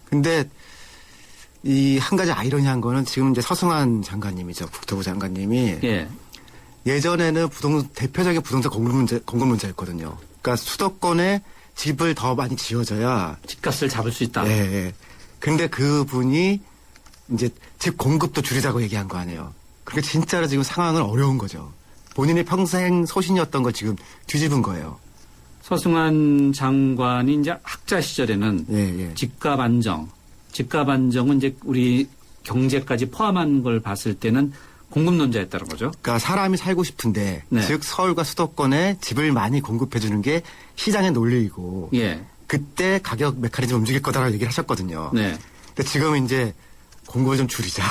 근데 이 한 가지 아이러니한 거는 지금 이제 서승환 장관님이죠. 국토부 장관님이 예. 예전에는 대표적인 부동산 공급 문제였거든요. 그러니까 수도권에 집을 더 많이 지어져야 집값을 잡을 수 있다. 예, 예. 근데 그분이 이제 집 공급도 줄이자고 얘기한 거 아니에요. 그러니까 진짜로 지금 상황은 어려운 거죠. 본인의 평생 소신이었던 걸 지금 뒤집은 거예요. 서승환 장관이 이제 학자 시절에는 예. 집값 안정은 이제 우리 경제까지 포함한 걸 봤을 때는 공급론자였다는 거죠. 그러니까 사람이 살고 싶은데 네. 즉 서울과 수도권에 집을 많이 공급해 주는 게 시장의 논리이고 예. 그때 가격 메커니즘 움직일 거다라고 얘기를 하셨거든요. 네. 근데 지금 이제 공급을 좀 줄이자.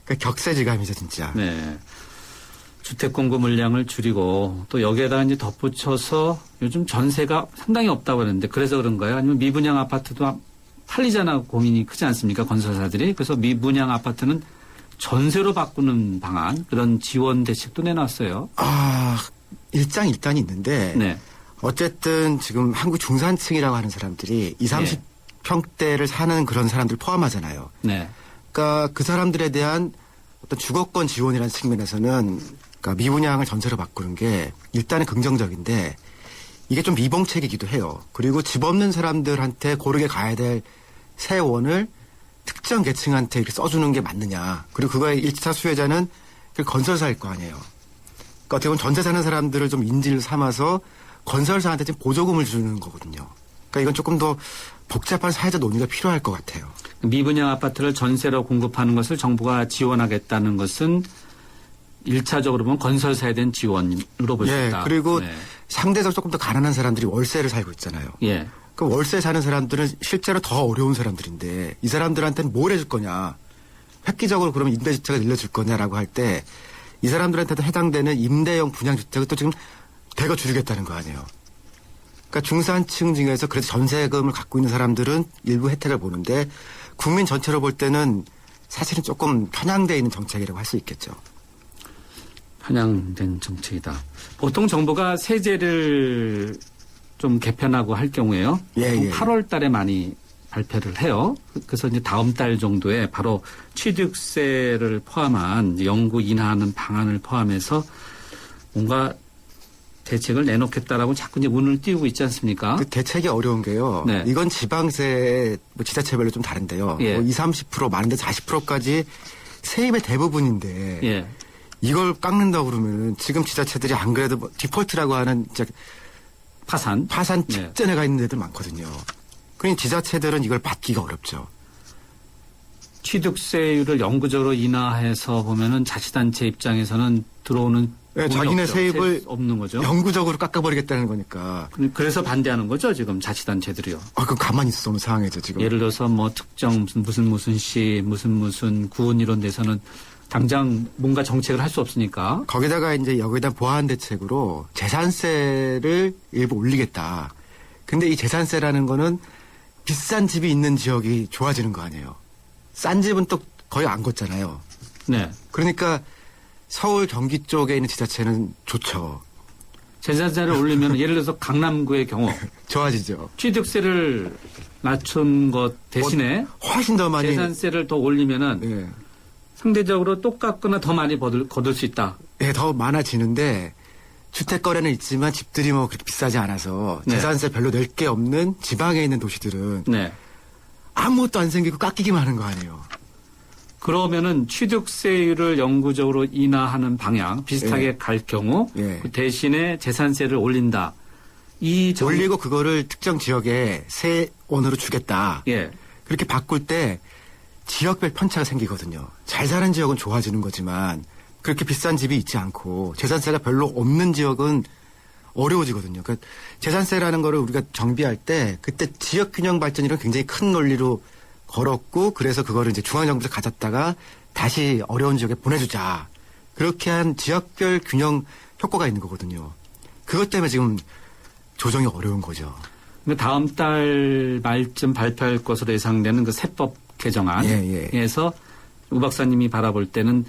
그러니까 격세지감이죠, 진짜. 네. 주택 공급 물량을 줄이고 또 여기에다가 이제 덧붙여서 요즘 전세가 상당히 없다고 그러는데 그래서 그런가요? 아니면 미분양 아파트도 팔리잖아 고민이 크지 않습니까? 건설사들이. 그래서 미분양 아파트는 전세로 바꾸는 방안 그런 지원 대책도 내놨어요. 일장일단이 있는데 네. 어쨌든 지금 한국 중산층이라고 하는 사람들이 20, 30평대를 사는 그런 사람들 포함하잖아요. 네. 그러니까 그 사람들에 대한 어떤 주거권 지원이라는 측면에서는 그러니까 미분양을 전세로 바꾸는 게 일단은 긍정적인데 이게 좀 미봉책이기도 해요. 그리고 집 없는 사람들한테 고르게 가야 될 세원을 특정 계층한테 이렇게 써주는 게 맞느냐. 그리고 그거의 1차 수혜자는 그 건설사일 거 아니에요. 그러니까 어떻게 보면 전세 사는 사람들을 좀 인지를 삼아서 건설사한테 지금 보조금을 주는 거거든요. 그러니까 이건 조금 더 복잡한 사회적 논의가 필요할 것 같아요. 미분양 아파트를 전세로 공급하는 것을 정부가 지원하겠다는 것은 1차적으로 보면 건설사에 대한 지원으로 볼 수 있다. 그리고 상대적으로 조금 더 가난한 사람들이 월세를 살고 있잖아요. 예. 그 월세 사는 사람들은 실제로 더 어려운 사람들인데 이 사람들한테는 뭘 해줄 거냐. 획기적으로 그러면 임대주택을 늘려줄 거냐라고 할 때 이 사람들한테도 해당되는 임대형 분양주택을 또 지금 대거 줄이겠다는 거 아니에요. 그러니까 중산층 중에서 그래도 전세금을 갖고 있는 사람들은 일부 혜택을 보는데 국민 전체로 볼 때는 사실은 조금 편향되어 있는 정책이라고 할 수 있겠죠. 편향된 정책이다. 보통 정부가 세제를 좀 개편하고 할 경우에요. 8월 달에 많이 발표를 해요. 그래서 이제 다음 달 정도에 바로 취득세를 포함한 영구 인하하는 방안을 포함해서 뭔가 대책을 내놓겠다라고 자꾸 이제 문을 띄우고 있지 않습니까? 그 대책이 어려운 게요. 네. 이건 지방세 뭐 지자체별로 좀 다른데요. 예. 뭐 20, 30% 많은데 40%까지 세입의 대부분인데 예. 이걸 깎는다고 그러면 지금 지자체들이 안 그래도 뭐 디폴트라고 하는 이제 파산 직전에 가 있는 데들 많거든요. 그러니 지자체들은 이걸 받기가 어렵죠. 취득세율을 영구적으로 인하해서 보면은 자치단체 입장에서는 들어오는 자기네 세입을 없는 거죠. 영구적으로 깎아버리겠다는 거니까. 그래서 반대하는 거죠, 지금 자치단체들이요. 그럼 가만히 있어 오는 상황이죠, 지금. 예를 들어서 뭐 특정 무슨 시, 무슨 구은 이런 데서는 당장 뭔가 정책을 할 수 없으니까. 거기다가 이제 여기다 보완 대책으로 재산세를 일부 올리겠다. 근데 이 재산세라는 거는 비싼 집이 있는 지역이 좋아지는 거 아니에요. 싼 집은 또 거의 안 걷잖아요. 네. 그러니까 서울 경기 쪽에 있는 지자체는 좋죠. 재산세를 올리면 예를 들어서 강남구의 경우 좋아지죠. 취득세를 낮춘 것 대신에 훨씬 더 많이 재산세를 더 올리면은 예. 상대적으로 똑같거나 더 많이 거둘 수 있다. 예, 더 많아지는데 주택 거래는 있지만 집들이 뭐 그렇게 비싸지 않아서 네. 재산세 별로 낼 게 없는 지방에 있는 도시들은 네. 아무것도 안 생기고 깎이기만 하는 거 아니에요. 그러면은 취득세율을 영구적으로 인하하는 방향 비슷하게 예. 갈 경우 예. 그 대신에 재산세를 올린다. 올리고 그거를 특정 지역에 세원으로 주겠다. 예. 그렇게 바꿀 때 지역별 편차가 생기거든요. 잘 사는 지역은 좋아지는 거지만 그렇게 비싼 집이 있지 않고 재산세가 별로 없는 지역은 어려워지거든요. 그러니까 재산세라는 거를 우리가 정비할 때 그때 지역균형 발전이라는 굉장히 큰 논리로 걸었고 그래서 그거를 이제 중앙정부에서 가졌다가 다시 어려운 지역에 보내주자. 그렇게 한 지역별 균형 효과가 있는 거거든요. 그것 때문에 지금 조정이 어려운 거죠. 다음 달 말쯤 발표할 것으로 예상되는 그 세법 개정안에서 우 박사님이 바라볼 때는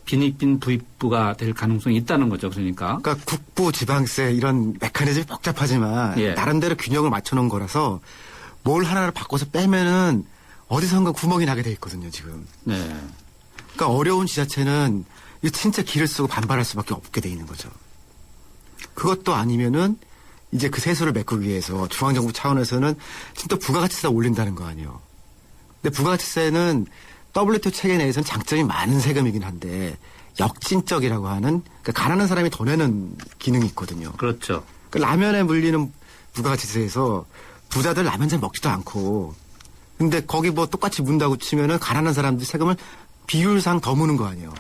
빈익빈 부익부가 될 가능성이 있다는 거죠. 그러니까 국부 지방세 이런 메커니즘이 복잡하지만 나름대로 균형을 맞춰놓은 거라서 뭘 하나를 바꿔서 빼면은 어디선가 구멍이 나게 돼 있거든요. 지금. 네. 그러니까 어려운 지자체는 진짜 기를 쓰고 반발할 수밖에 없게 돼 있는 거죠. 그것도 아니면은 이제 그 세수를 메꾸기 위해서 중앙정부 차원에서는 진짜 부가가치세 올린다는 거 아니에요. 근데 부가가치세는 WTO 체계 내에서는 장점이 많은 세금이긴 한데 역진적이라고 하는 그러니까 가난한 사람이 더 내는 기능이 있거든요. 그렇죠. 그러니까 라면에 물리는 부가가치세에서 부자들 라면 잘 먹지도 않고 근데 거기 뭐 똑같이 문다고 치면은 가난한 사람들 세금을 비율상 더 무는 거 아니에요.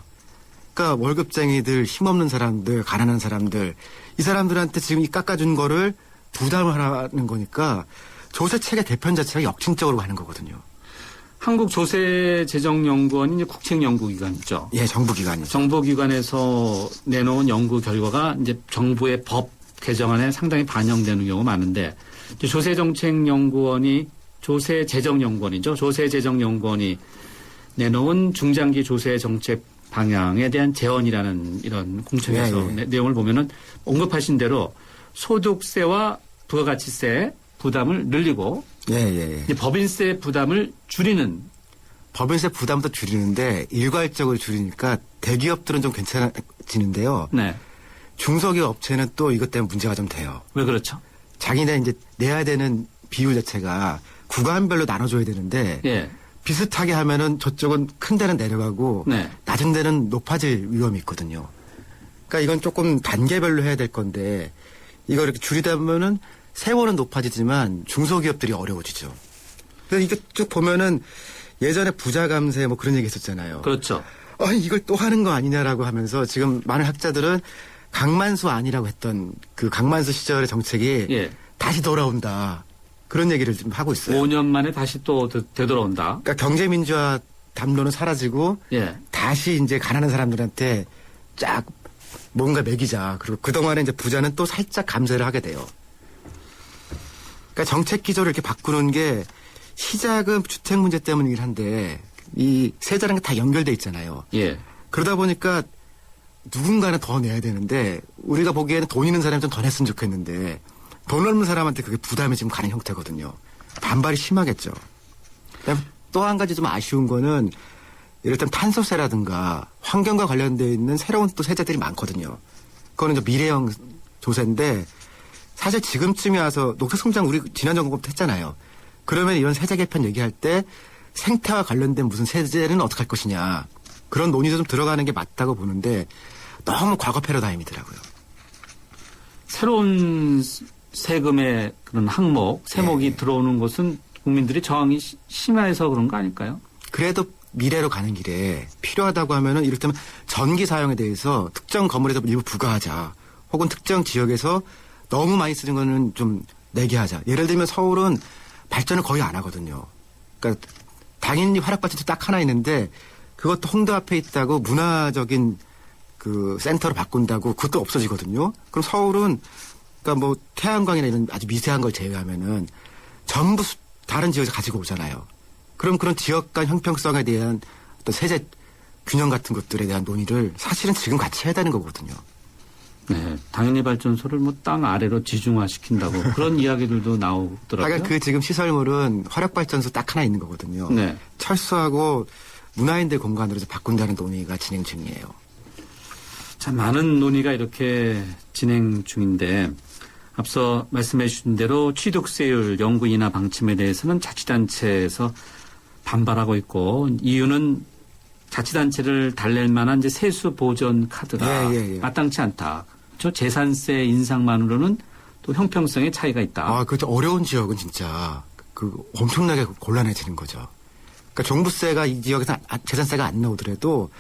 그러니까 월급쟁이들, 힘없는 사람들, 가난한 사람들 이 사람들한테 지금 이 깎아준 거를 부담을 하는 거니까 조세 체계 개편 자체가 역진적으로 가는 거거든요. 한국조세재정연구원이 이제 국책연구기관이죠. 예, 정부기관이죠. 정부기관에서 내놓은 연구 결과가 이제 정부의 법 개정안에 상당히 반영되는 경우가 많은데 조세정책연구원이 조세재정연구원이죠. 조세재정연구원이 내놓은 중장기 조세 정책 방향에 대한 제언이라는 이런 공청에서 내용을 보면은 언급하신 대로 소득세와 부가가치세 부담을 늘리고 법인세 부담을 줄이는 법인세 부담도 줄이는데 일괄적으로 줄이니까 대기업들은 좀 괜찮아지는데요. 네. 중소기업 업체는 또 이것 때문에 문제가 좀 돼요. 왜 그렇죠? 자기네 이제 내야 되는 비율 자체가 구간별로 나눠줘야 되는데 비슷하게 하면은 저쪽은 큰 데는 내려가고 낮은 데는 높아질 위험이 있거든요. 그러니까 이건 조금 단계별로 해야 될 건데 이걸 이렇게 줄이다 보면은 세월은 높아지지만 중소기업들이 어려워지죠. 그래서 이거 쭉 보면은 예전에 부자 감세 뭐 그런 얘기 했었잖아요. 그렇죠. 이걸 또 하는 거 아니냐라고 하면서 지금 많은 학자들은 강만수 아니라고 했던 그 강만수 시절의 정책이 다시 돌아온다. 그런 얘기를 지금 하고 있어요. 5년 만에 다시 또 되돌아온다. 그러니까 경제민주화 담론은 사라지고 다시 이제 가난한 사람들한테 쫙 뭔가 먹이자. 그리고 그동안에 이제 부자는 또 살짝 감세를 하게 돼요. 그러니까 정책 기조를 이렇게 바꾸는 게 시작은 주택 문제 때문이긴 한데 이 세자랑 다 연결돼 있잖아요. 그러다 보니까 누군가는 더 내야 되는데 우리가 보기에는 돈 있는 사람이 좀 더 냈으면 좋겠는데 돈 없는 사람한테 그게 부담이 지금 가는 형태거든요. 반발이 심하겠죠. 또 한 가지 좀 아쉬운 거는 이를테면 탄소세라든가 환경과 관련되어 있는 새로운 또 세제들이 많거든요. 그거는 이제 미래형 조세인데 사실 지금쯤에 와서 녹색성장 우리 지난 정부부터 했잖아요. 그러면 이런 세제 개편 얘기할 때 생태와 관련된 무슨 세제는 어떻게 할 것이냐. 그런 논의도 좀 들어가는 게 맞다고 보는데 너무 과거 패러다임이더라고요. 새로운 세금의 그런 항목, 세목이 들어오는 것은 국민들이 저항이 심해서 그런 거 아닐까요? 그래도 미래로 가는 길에 필요하다고 하면은 이를테면 전기 사용에 대해서 특정 건물에서 일부 부과하자. 혹은 특정 지역에서 너무 많이 쓰는 거는 좀 내게 하자. 예를 들면 서울은 발전을 거의 안 하거든요. 그러니까 당연히 화력발전소 딱 하나 있는데 그것도 홍대 앞에 있다고 문화적인 그 센터로 바꾼다고 그것도 없어지거든요. 그럼 서울은 그러니까 뭐 태양광이나 이런 아주 미세한 걸 제외하면은 전부 다른 지역에서 가지고 오잖아요. 그럼 그런 지역 간 형평성에 대한 어떤 세제 균형 같은 것들에 대한 논의를 사실은 지금 같이 해야 되는 거거든요. 네, 당연히 발전소를 뭐 땅 아래로 지중화시킨다고 그런 이야기들도 나오더라고요. 그러니까 그 지금 시설물은 화력발전소 딱 하나 있는 거거든요. 네. 철수하고 문화인들 공간으로 바꾼다는 논의가 진행 중이에요. 참 많은 논의가 이렇게 진행 중인데 앞서 말씀해 주신 대로 취득세율 연구 인하 방침에 대해서는 자치단체에서 반발하고 있고 이유는 자치단체를 달랠 만한 이제 세수 보전 카드가 마땅치 않다. 저 재산세 인상만으로는 또 형평성의 차이가 있다. 아, 그 어려운 지역은 진짜 그 엄청나게 곤란해지는 거죠. 그러니까 종부세가 이 지역에서 재산세가 안 나오더라도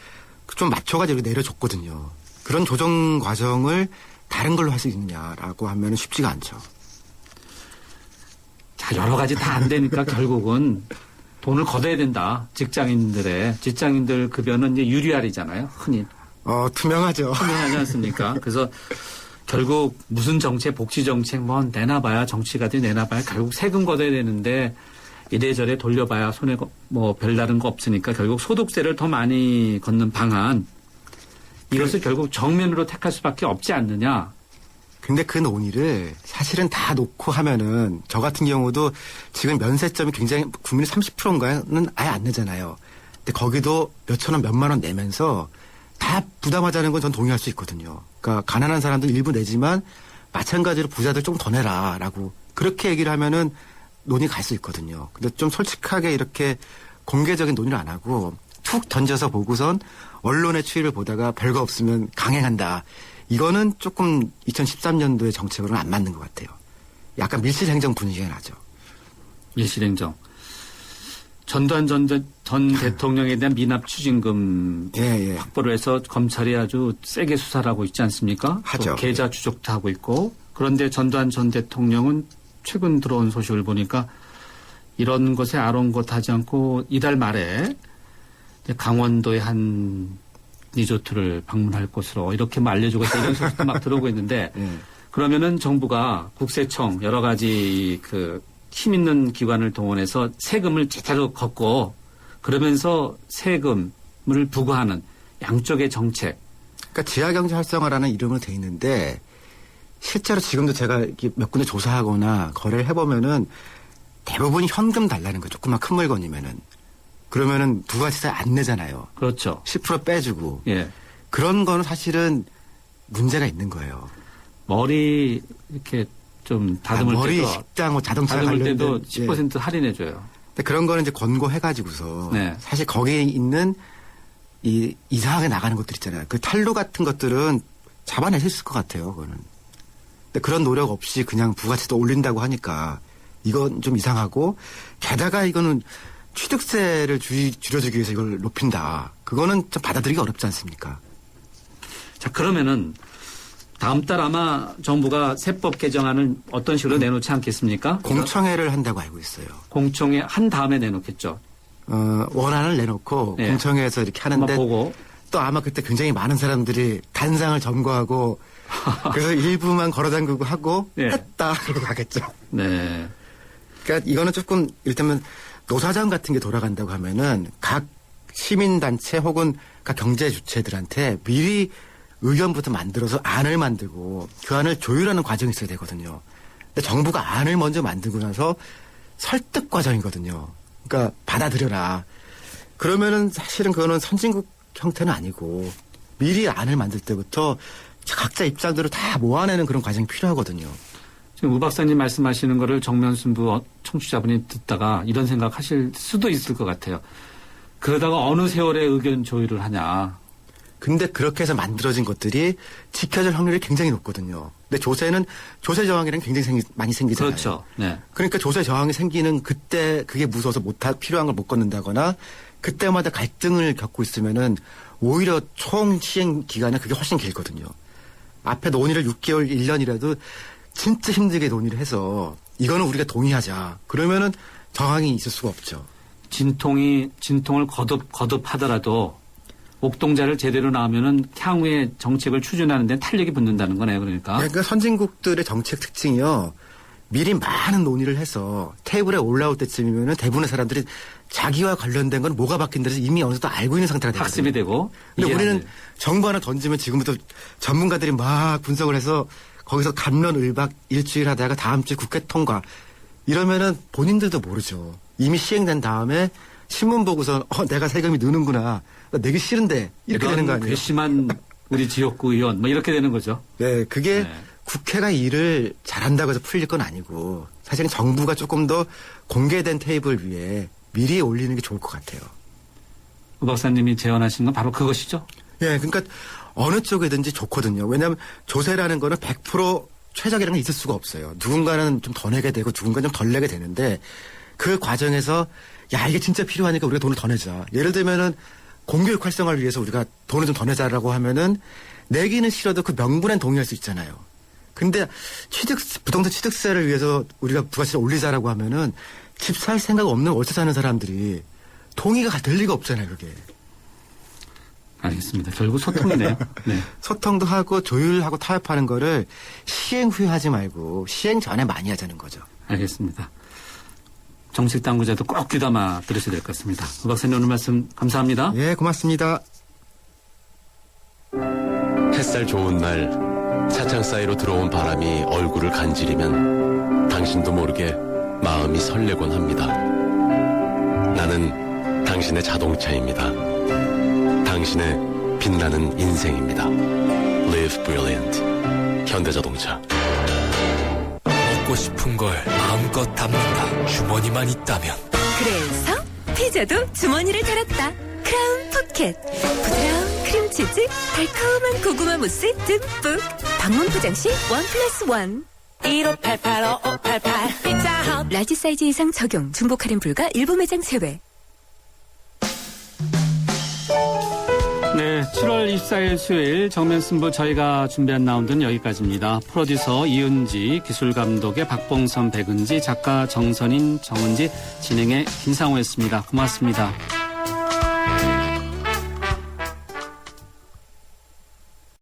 좀 맞춰가지고 내려줬거든요. 그런 조정 과정을 다른 걸로 할 수 있느냐라고 하면 쉽지가 않죠. 자, 여러 가지 다 안 되니까 결국은 돈을 걷어야 된다. 직장인들 급여는 이제 유리알이잖아요. 흔히. 투명하죠. 투명하지 않습니까? 그래서 결국 무슨 정책, 복지 정책 뭐 내놔봐야 정치가 돼 내놔봐야 결국 세금 걷어야 되는데 이래저래 돌려봐야 손에 뭐 별다른 거 없으니까 결국 소득세를 더 많이 걷는 방안 이것을 결국 정면으로 택할 수밖에 없지 않느냐. 근데 그 논의를 사실은 다 놓고 하면은 저 같은 경우도 지금 면세점이 굉장히 국민의 30%인가는 아예 안 내잖아요. 근데 거기도 몇천 원, 몇만 원 내면서 다 부담하자는 건 전 동의할 수 있거든요. 그러니까 가난한 사람들 일부 내지만 마찬가지로 부자들 좀 더 내라라고 그렇게 얘기를 하면은 논의 갈 수 있거든요. 근데 좀 솔직하게 이렇게 공개적인 논의를 안 하고 툭 던져서 보고선 언론의 추이를 보다가 별거 없으면 강행한다. 이거는 조금 2013년도의 정책으로는 안 맞는 것 같아요. 약간 밀실행정 분위기가 나죠. 밀실행정. 전두환 전 대통령에 대한 미납 추징금 확보를 해서 검찰이 아주 세게 수사를 하고 있지 않습니까? 하죠. 계좌 추적도 하고 있고. 그런데 전두환 전 대통령은 최근 들어온 소식을 보니까 이런 것에 아랑곳하지 않고 이달 말에 강원도의 한 리조트를 방문할 것으로 이렇게 알려주고 있어 이런 소식도 막 들어오고 있는데 그러면은 정부가 국세청 여러 가지 그 힘 있는 기관을 동원해서 세금을 제대로 걷고 그러면서 세금을 부과하는 양쪽의 정책. 그러니까 지하경제 활성화라는 이름으로 돼 있는데 실제로 지금도 제가 몇 군데 조사하거나 거래를 해보면은 대부분이 현금 달라는 거죠. 조금만 큰 물건이면은. 그러면은 부가세세 안 내잖아요. 그렇죠. 10% 빼주고. 예. 그런 거는 사실은 문제가 있는 거예요. 머리 이렇게 좀 다듬을 머리, 때도 식당, 뭐 자동차 다듬을 관련된 때도 10% 할인해줘요. 근데 그런 거는 이제 권고해가지고서 네. 사실 거기에 있는 이 이상하게 나가는 것들 있잖아요. 그 탈루 같은 것들은 잡아낼 수 있을 것 같아요. 그거는. 근데 그런 노력 없이 그냥 부가세도 올린다고 하니까 이건 좀 이상하고 게다가 이거는 취득세를 줄여주기 위해서 이걸 높인다. 그거는 좀 받아들이기 어렵지 않습니까? 자, 그러면은 다음 달 아마 정부가 세법 개정안을 어떤 식으로 내놓지 않겠습니까? 공청회를 한다고 알고 있어요. 공청회 한 다음에 내놓겠죠. 원안을 내놓고 공청회에서 이렇게 하는데 보고. 또 아마 그때 굉장히 많은 사람들이 단상을 점거하고 그래서 일부만 걸어담그고 하고 했다 그러고 가겠죠. 네. 그러니까 이거는 조금 일단은 노사정 같은 게 돌아간다고 하면은 각 시민단체 혹은 각 경제 주체들한테 미리 의견부터 만들어서 안을 만들고 그 안을 조율하는 과정이 있어야 되거든요. 근데 정부가 안을 먼저 만들고 나서 설득 과정이거든요. 그러니까 받아들여라. 그러면은 사실은 그거는 선진국 형태는 아니고 미리 안을 만들 때부터 각자 입장대로 다 모아내는 그런 과정이 필요하거든요. 지금 우 박사님 말씀하시는 거를 정면승부 청취자분이 듣다가 이런 생각하실 수도 있을 것 같아요. 그러다가 어느 세월에 의견 조율을 하냐. 근데 그렇게 해서 만들어진 것들이 지켜질 확률이 굉장히 높거든요. 근데 조세 저항이랑 굉장히 많이 생기잖아요. 그렇죠. 네. 그러니까 조세 저항이 생기는 그때 그게 무서워서 필요한 걸 못 걷는다거나 그때마다 갈등을 겪고 있으면은 오히려 총 시행 기간은 그게 훨씬 길거든요. 앞에 논의를 6개월, 1년이라도 진짜 힘들게 논의를 해서 이거는 우리가 동의하자. 그러면은 저항이 있을 수가 없죠. 진통을 거듭하더라도 옥동자를 제대로 나오면은 향후에 정책을 추진하는 데 탄력이 붙는다는 거네요. 그러니까. 그러니까 선진국들의 정책 특징이요. 미리 많은 논의를 해서 테이블에 올라올 때쯤이면은 대부분의 사람들이 자기와 관련된 건 뭐가 바뀐다 해서 이미 어느 정도 알고 있는 상태가 되거든요. 학습이 되고. 근데 우리는 정보 하나 던지면 지금부터 전문가들이 막 분석을 해서 거기서 갑론을박 일주일 하다가 다음 주에 국회 통과 이러면은 본인들도 모르죠. 이미 시행된 다음에 신문 보고서 내가 세금이 느는구나. 내기 싫은데 이렇게 되는 거 아니에요? 괘씸한 우리 지역구 의원 뭐 이렇게 되는 거죠. 네, 그게 국회가 일을 잘한다고 해서 풀릴 건 아니고 사실은 정부가 조금 더 공개된 테이블 위에 미리 올리는 게 좋을 것 같아요. 우 박사님이 제안하신 건 바로 그것이죠? 예, 그러니까 어느 쪽이든지 좋거든요. 왜냐하면 조세라는 거는 100% 최적이라는 게 있을 수가 없어요. 누군가는 좀 더 내게 되고 누군가는 좀 덜 내게 되는데 그 과정에서 야 이게 진짜 필요하니까 우리가 돈을 더 내자. 예를 들면은 공교육 활성화를 위해서 우리가 돈을 좀 더 내자라고 하면은 내기는 싫어도 그 명분엔 동의할 수 있잖아요. 근데 부동산 취득세를 위해서 우리가 부가세를 올리자라고 하면은 집 살 생각 없는 월세 사는 사람들이 동의가 될 리가 없잖아요, 그게. 알겠습니다. 결국 소통이네요. 네. 소통도 하고 조율하고 타협하는 거를 시행 후에 하지 말고 시행 전에 많이 하자는 거죠. 알겠습니다. 정식 당국자도 꼭 귀담아 들으셔야 될 것 같습니다. 우 박사님 오늘 말씀 감사합니다. 예, 고맙습니다. 햇살 좋은 날 차창 사이로 들어온 바람이 얼굴을 간지리면 당신도 모르게 마음이 설레곤 합니다. 나는 당신의 자동차입니다. 당신의 빛나는 인생입니다. Live Brilliant. 현대자동차. 먹고 싶은 걸 마음껏 담는다. 주머니만 있다면. 그래서 피자도 주머니를 달았다. 크라운 포켓. 부드러운 크림치즈, 달콤한 고구마 무스 듬뿍. 방문 포장 시 1+1. 1588-5588 피자헛. 라지 사이즈 이상 적용. 중복 할인 불가 일부 매장 제외. 네, 7월 24일 수요일 정면 승부 저희가 준비한 라운드는 여기까지입니다. 프로듀서 이은지, 기술감독의 박봉선, 백은지, 작가 정선인, 정은지, 진행의 김상호였습니다. 고맙습니다.